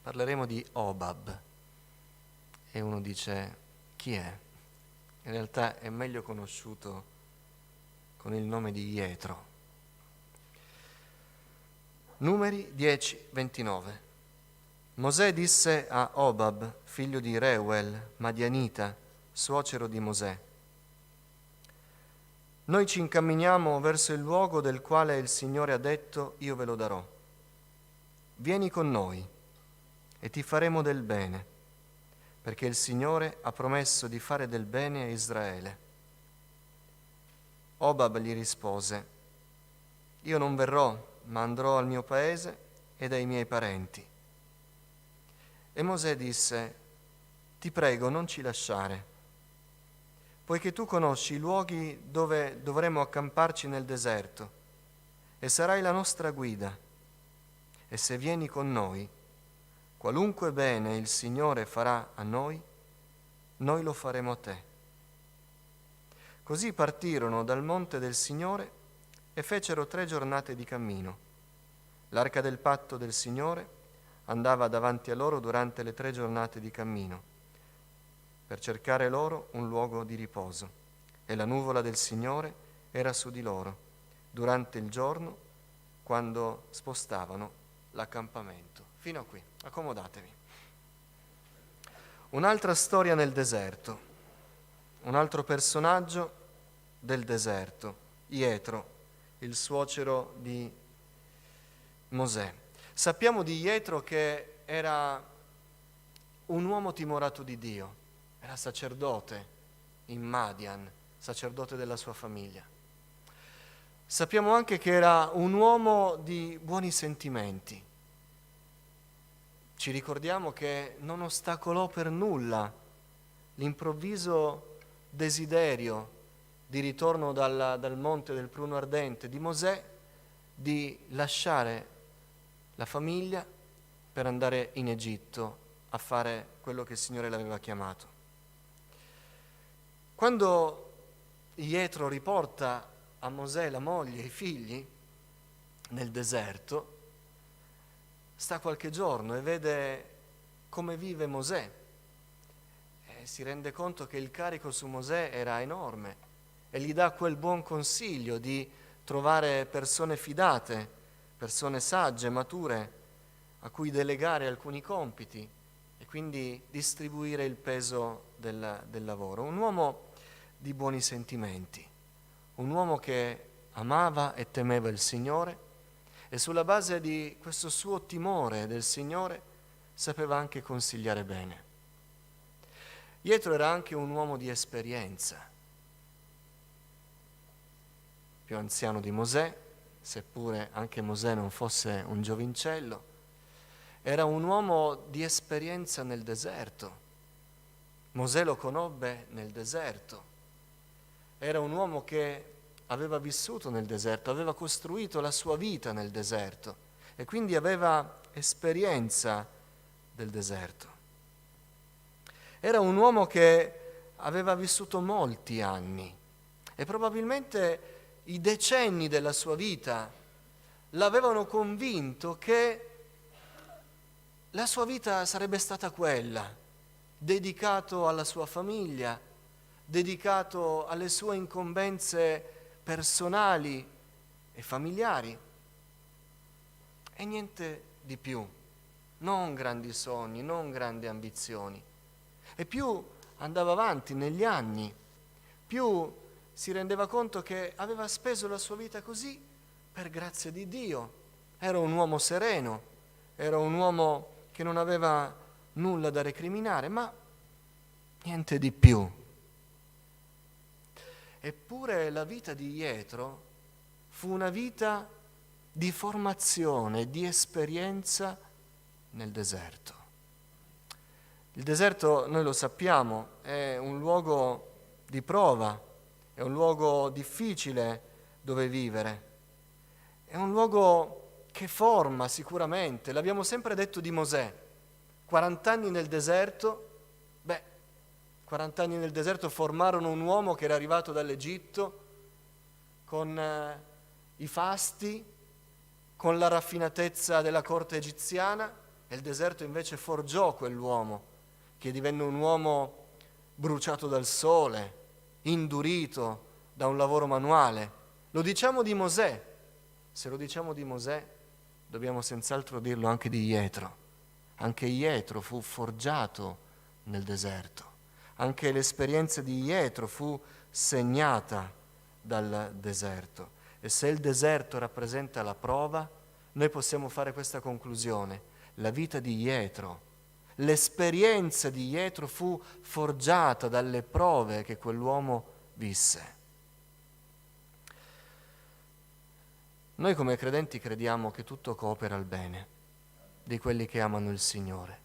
parleremo di Hobab. E uno dice, chi è? In realtà è meglio conosciuto con il nome di Jetro. Numeri 10:29. Mosè disse a Hobab, figlio di Reuel, Madianita, suocero di Mosè: noi ci incamminiamo verso il luogo del quale il Signore ha detto, io ve lo darò. Vieni con noi e ti faremo del bene, perché il Signore ha promesso di fare del bene a Israele. Hobab gli rispose: io non verrò, ma andrò al mio paese e dai miei parenti. E Mosè disse: ti prego, non ci lasciare, poiché tu conosci i luoghi dove dovremo accamparci nel deserto, e sarai la nostra guida. E se vieni con noi, qualunque bene il Signore farà a noi, noi lo faremo a te. Così partirono dal monte del Signore e fecero 3 giornate di cammino. L'arca del patto del Signore andava davanti a loro durante le 3 giornate di cammino, per cercare loro un luogo di riposo, e la nuvola del Signore era su di loro durante il giorno quando spostavano l'accampamento. Fino a qui, accomodatevi. Un'altra storia nel deserto, un altro personaggio del deserto, Jetro, il suocero di Mosè. Sappiamo di Jetro che era un uomo timorato di Dio, era sacerdote in Madian, sacerdote della sua famiglia. Sappiamo anche che era un uomo di buoni sentimenti. Ci ricordiamo che non ostacolò per nulla l'improvviso desiderio di ritorno dal monte del pruno ardente di Mosè di lasciare la famiglia per andare in Egitto a fare quello che il Signore l'aveva chiamato. Quando Jetro riporta a Mosè la moglie e i figli nel deserto, sta qualche giorno e vede come vive Mosè e si rende conto che il carico su Mosè era enorme e gli dà quel buon consiglio di trovare persone fidate, persone sagge, mature, a cui delegare alcuni compiti e quindi distribuire il peso del lavoro. Un uomo di buoni sentimenti, un uomo che amava e temeva il Signore e sulla base di questo suo timore del Signore sapeva anche consigliare bene. Jetro era anche un uomo di esperienza, più anziano di Mosè, seppure anche Mosè non fosse un giovincello. Era un uomo di esperienza nel deserto. Mosè lo conobbe nel deserto. Era un uomo che aveva vissuto nel deserto, aveva costruito la sua vita nel deserto e quindi aveva esperienza del deserto. Era un uomo che aveva vissuto molti anni e probabilmente i decenni della sua vita l'avevano convinto che la sua vita sarebbe stata quella, dedicato alla sua famiglia, dedicato alle sue incombenze personali e familiari e niente di più, non grandi sogni, non grandi ambizioni. E più andava avanti negli anni, più si rendeva conto che aveva speso la sua vita così per grazia di Dio. Era un uomo sereno, era un uomo che non aveva nulla da recriminare, ma niente di più. Eppure la vita di Jetro fu una vita di formazione, di esperienza nel deserto. Il deserto, noi lo sappiamo, è un luogo di prova, è un luogo difficile dove vivere, è un luogo che forma sicuramente, l'abbiamo sempre detto di Mosè, 40 anni nel deserto, 40 anni nel deserto formarono un uomo che era arrivato dall'Egitto con i fasti, con la raffinatezza della corte egiziana E il deserto invece forgiò quell'uomo, che divenne un uomo bruciato dal sole, indurito da un lavoro manuale. Lo diciamo di Mosè. Se lo diciamo di Mosè, dobbiamo senz'altro dirlo anche di Jetro. Anche Jetro fu forgiato nel deserto. Anche l'esperienza di Jetro fu segnata dal deserto. E se il deserto rappresenta la prova, noi possiamo fare questa conclusione. La vita di Jetro, l'esperienza di Jetro fu forgiata dalle prove che quell'uomo visse. Noi come credenti crediamo che tutto coopera al bene di quelli che amano il Signore.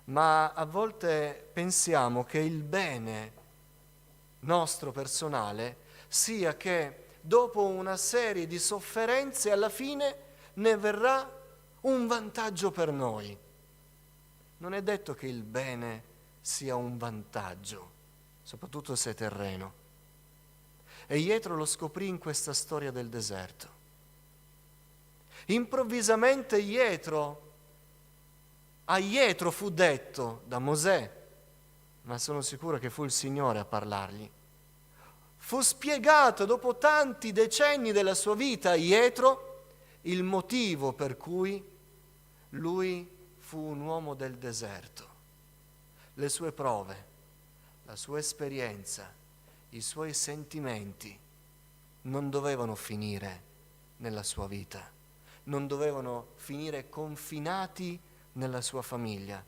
Ma a volte pensiamo che il bene nostro personale sia che dopo una serie di sofferenze alla fine ne verrà un vantaggio per noi. Non è detto che il bene sia un vantaggio, soprattutto se terreno. E Jetro lo scoprì in questa storia del deserto. Improvvisamente a Jetro fu detto da Mosè, ma sono sicuro che fu il Signore a parlargli. Fu spiegato dopo tanti decenni della sua vita a Jetro il motivo per cui lui fu un uomo del deserto. Le sue prove, la sua esperienza, i suoi sentimenti non dovevano finire nella sua vita, non dovevano finire confinati nella sua famiglia.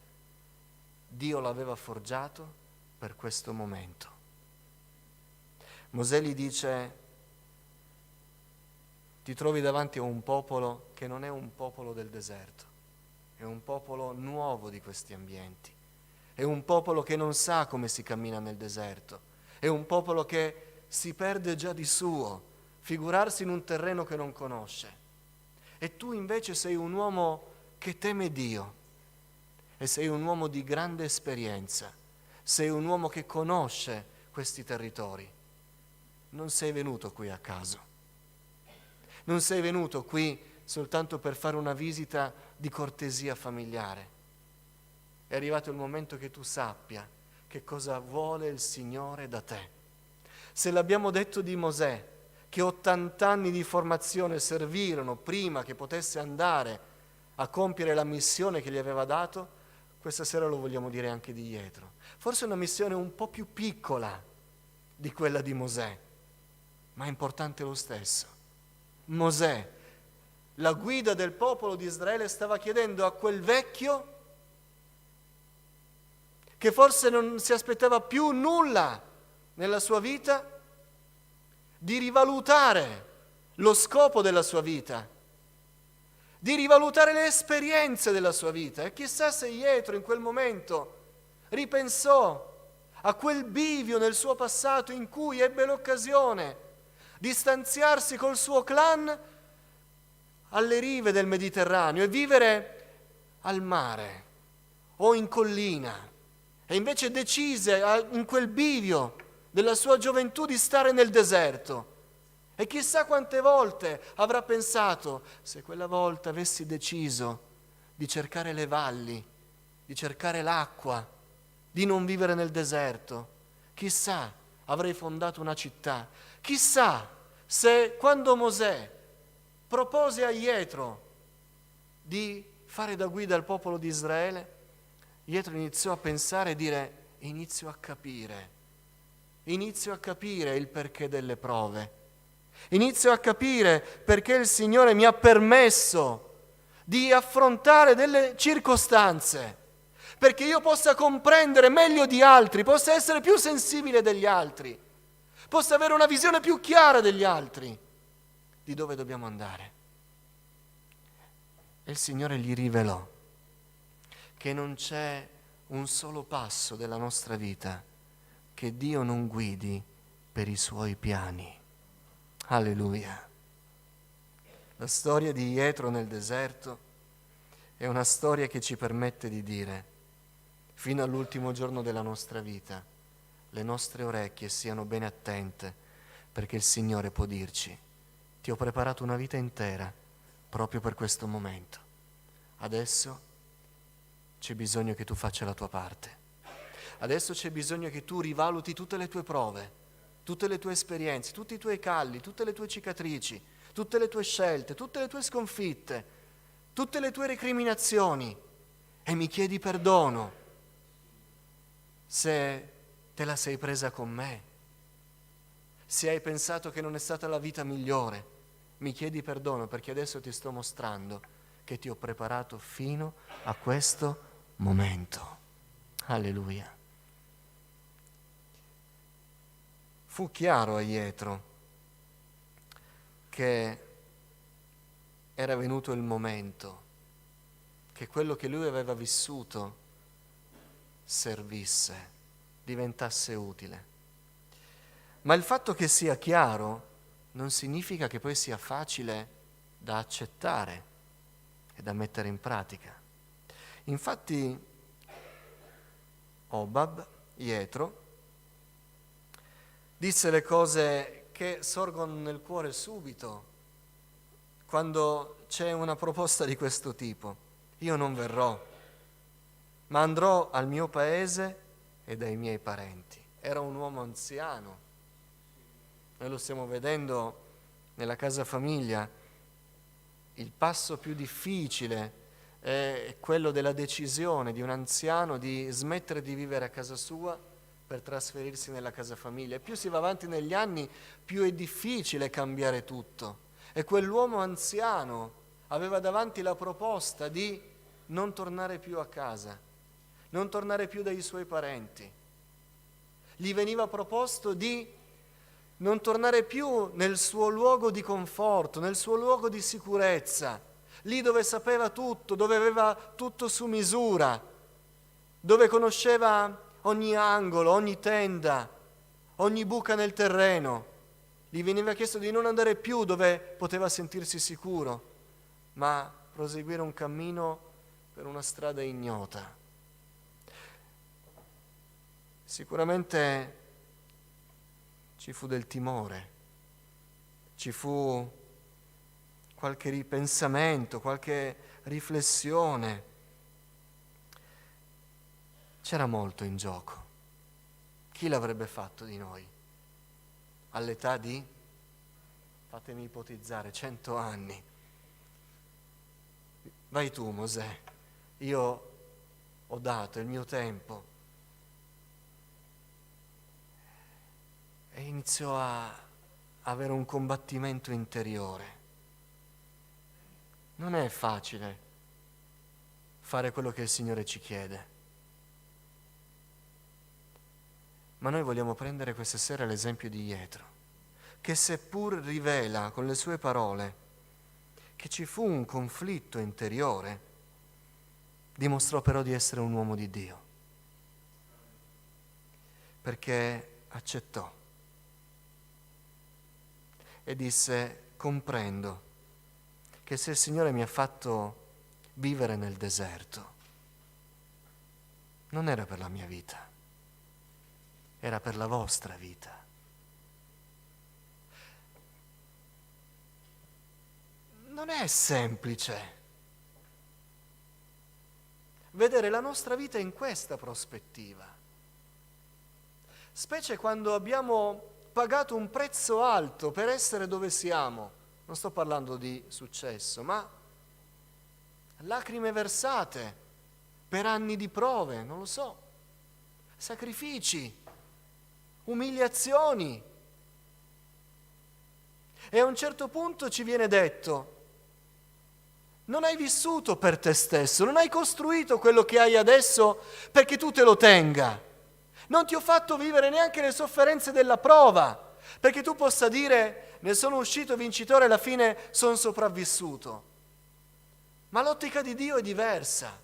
Dio l'aveva forgiato per questo momento. Mosè gli dice: ti trovi davanti a un popolo che non è un popolo del deserto, è un popolo nuovo di questi ambienti, è un popolo che non sa come si cammina nel deserto, è un popolo che si perde già di suo, figurarsi in un terreno che non conosce. E tu invece sei un uomo che teme Dio e sei un uomo di grande esperienza, sei un uomo che conosce questi territori. Non sei venuto qui a caso, non sei venuto qui soltanto per fare una visita di cortesia familiare. È arrivato il momento che tu sappia che cosa vuole il Signore da te. Se l'abbiamo detto di Mosè, che 80 anni di formazione servirono prima che potesse andare a compiere la missione che gli aveva dato, questa sera lo vogliamo dire anche di Jetro. Forse una missione un po' più piccola di quella di Mosè, ma importante lo stesso. Mosè, la guida del popolo di Israele, stava chiedendo a quel vecchio, che forse non si aspettava più nulla nella sua vita, di rivalutare lo scopo della sua vita, di rivalutare le esperienze della sua vita. E chissà se Jetro in quel momento ripensò a quel bivio nel suo passato in cui ebbe l'occasione di stanziarsi col suo clan alle rive del Mediterraneo e vivere al mare o in collina, e invece decise in quel bivio della sua gioventù di stare nel deserto. E chissà quante volte avrà pensato: se quella volta avessi deciso di cercare le valli, di cercare l'acqua, di non vivere nel deserto, chissà, avrei fondato una città. Chissà se quando Mosè propose a Jetro di fare da guida al popolo di Israele, Jetro iniziò a pensare e dire: inizio a capire il perché delle prove, inizio a capire perché il Signore mi ha permesso di affrontare delle circostanze, perché io possa comprendere meglio di altri, possa essere più sensibile degli altri, possa avere una visione più chiara degli altri di dove dobbiamo andare. E il Signore gli rivelò che non c'è un solo passo della nostra vita che Dio non guidi per i suoi piani. Alleluia. La storia di Jetro nel deserto è una storia che ci permette di dire: fino all'ultimo giorno della nostra vita le nostre orecchie siano bene attente, perché il Signore può dirci: ti ho preparato una vita intera proprio per questo momento. Adesso c'è bisogno che tu faccia la tua parte. Adesso c'è bisogno che tu rivaluti tutte le tue prove, tutte le tue esperienze, tutti i tuoi calli, tutte le tue cicatrici, tutte le tue scelte, tutte le tue sconfitte, tutte le tue recriminazioni e mi chiedi perdono se te la sei presa con me, se hai pensato che non è stata la vita migliore. Mi chiedi perdono perché adesso ti sto mostrando che ti ho preparato fino a questo momento. Alleluia. Fu chiaro a Jetro che era venuto il momento che quello che lui aveva vissuto servisse, diventasse utile. Ma il fatto che sia chiaro non significa che poi sia facile da accettare e da mettere in pratica. Infatti Obab, Jetro, disse le cose che sorgono nel cuore subito quando c'è una proposta di questo tipo. Io non verrò, ma andrò al mio paese e dai miei parenti. Era un uomo anziano. Noi lo stiamo vedendo nella casa famiglia. Il passo più difficile è quello della decisione di un anziano di smettere di vivere a casa sua per trasferirsi nella casa famiglia. E più si va avanti negli anni, più è difficile cambiare tutto. E quell'uomo anziano aveva davanti la proposta di non tornare più a casa, non tornare più dai suoi parenti. Gli veniva proposto di non tornare più nel suo luogo di conforto, nel suo luogo di sicurezza, lì dove sapeva tutto, dove aveva tutto su misura, dove conosceva ogni angolo, ogni tenda, ogni buca nel terreno. Gli veniva chiesto di non andare più dove poteva sentirsi sicuro, ma proseguire un cammino per una strada ignota. Sicuramente ci fu del timore, ci fu qualche ripensamento, qualche riflessione. C'era molto in gioco. Chi l'avrebbe fatto di noi? All'età di, fatemi ipotizzare, 100 anni. Vai tu, Mosè, io ho dato il mio tempo. E iniziò a avere un combattimento interiore. Non è facile fare quello che il Signore ci chiede. Ma noi vogliamo prendere questa sera l'esempio di Jetro, che seppur rivela con le sue parole che ci fu un conflitto interiore, dimostrò però di essere un uomo di Dio, perché accettò e disse: comprendo che se il Signore mi ha fatto vivere nel deserto, non era per la mia vita, era per la vostra vita. Non è semplice vedere la nostra vita in questa prospettiva, specie quando abbiamo pagato un prezzo alto per essere dove siamo. Non sto parlando di successo, ma lacrime versate per anni di prove, non lo so, sacrifici, umiliazioni. E a un certo punto ci viene detto: non hai vissuto per te stesso, non hai costruito quello che hai adesso perché tu te lo tenga. Non ti ho fatto vivere neanche le sofferenze della prova, perché tu possa dire: ne sono uscito vincitore, alla fine sono sopravvissuto. Ma l'ottica di Dio è diversa.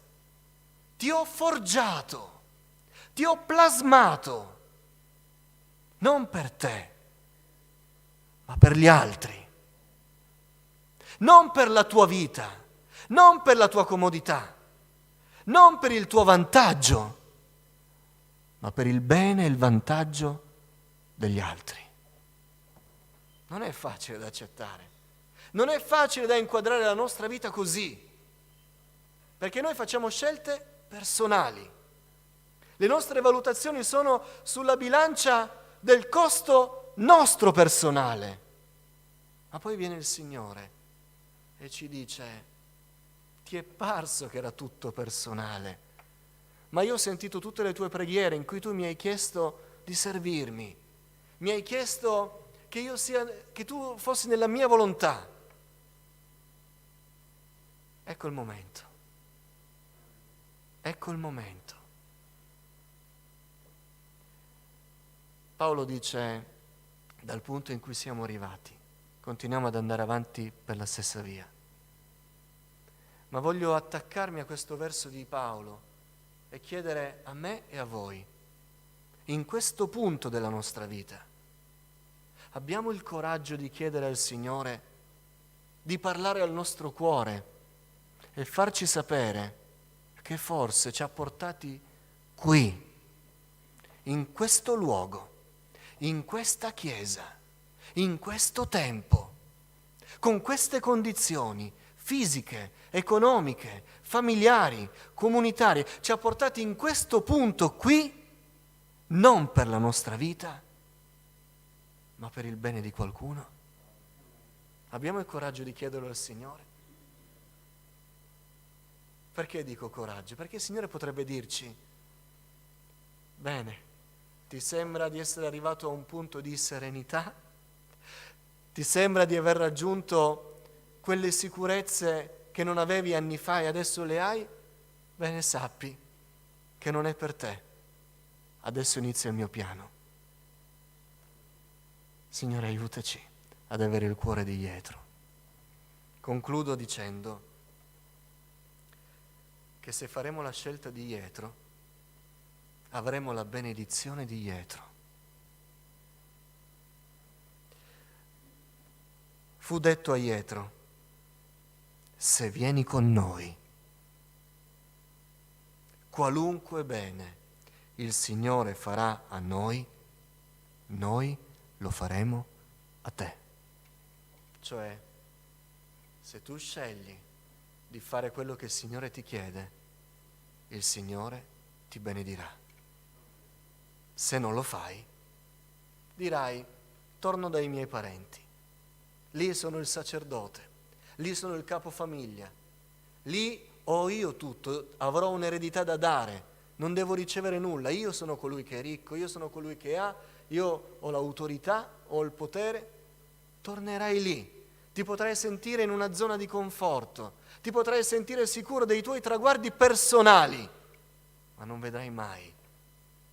Ti ho forgiato, ti ho plasmato, non per te, ma per gli altri. Non per la tua vita, non per la tua comodità, non per il tuo vantaggio, ma per il bene e il vantaggio degli altri. Non è facile da accettare, non è facile da inquadrare la nostra vita così. Perché noi facciamo scelte personali. Le nostre valutazioni sono sulla bilancia del costo nostro personale. Ma poi viene il Signore e ci dice: ti è parso che era tutto personale, ma io ho sentito tutte le tue preghiere in cui tu mi hai chiesto di servirmi, mi hai chiesto che tu fossi nella mia volontà. Ecco il momento. Ecco il momento. Paolo dice, dal punto in cui siamo arrivati, continuiamo ad andare avanti per la stessa via. Ma voglio attaccarmi a questo verso di Paolo e chiedere a me e a voi, in questo punto della nostra vita, abbiamo il coraggio di chiedere al Signore di parlare al nostro cuore e farci sapere che forse ci ha portati qui, in questo luogo, in questa chiesa, in questo tempo, con queste condizioni fisiche, economiche, familiari, comunitarie, ci ha portati in questo punto qui, non per la nostra vita, ma per il bene di qualcuno. Abbiamo il coraggio di chiederlo al Signore? Perché dico coraggio? Perché il Signore potrebbe dirci: bene, ti sembra di essere arrivato a un punto di serenità? Ti sembra di aver raggiunto quelle sicurezze che non avevi anni fa e adesso le hai? Bene, sappi che non è per te. Adesso inizia il mio piano. Signore, aiutaci ad avere il cuore di Jetro. Concludo dicendo che se faremo la scelta di Jetro, avremo la benedizione di Jetro. Fu detto a Jetro: se vieni con noi, qualunque bene il Signore farà a noi, noi lo faremo a te. Cioè, se tu scegli di fare quello che il Signore ti chiede, il Signore ti benedirà. Se non lo fai, dirai: torno dai miei parenti, lì sono il sacerdote, lì sono il capofamiglia, lì ho io tutto, avrò un'eredità da dare, non devo ricevere nulla, io sono colui che è ricco, io sono colui che ha, io ho l'autorità, ho il potere. Tornerai lì, ti potrai sentire in una zona di conforto, ti potrai sentire sicuro dei tuoi traguardi personali, ma non vedrai mai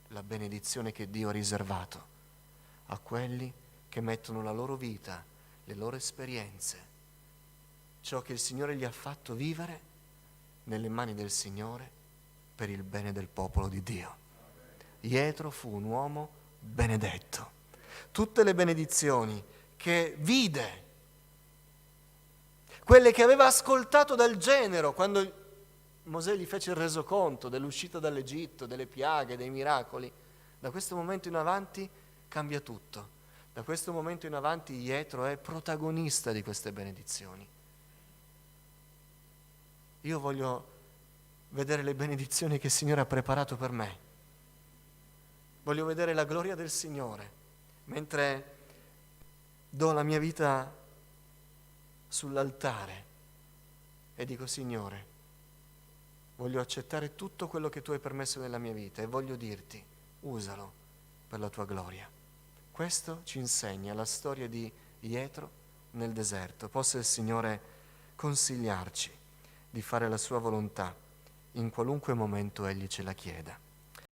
la benedizione che Dio ha riservato a quelli che mettono la loro vita, le loro esperienze, ciò che il Signore gli ha fatto vivere nelle mani del Signore per il bene del popolo di Dio. Jetro fu un uomo benedetto. Tutte le benedizioni che vide, quelle che aveva ascoltato dal genero quando Mosè gli fece il resoconto dell'uscita dall'Egitto, delle piaghe, dei miracoli, da questo momento in avanti cambia tutto. Da questo momento in avanti Jetro è protagonista di queste benedizioni. Io voglio vedere le benedizioni che il Signore ha preparato per me. Voglio vedere la gloria del Signore mentre do la mia vita sull'altare e dico: Signore, voglio accettare tutto quello che tu hai permesso nella mia vita e voglio dirti: usalo per la tua gloria. Questo ci insegna la storia di Jetro nel deserto. Possa il Signore consigliarci di fare la sua volontà in qualunque momento Egli ce la chieda.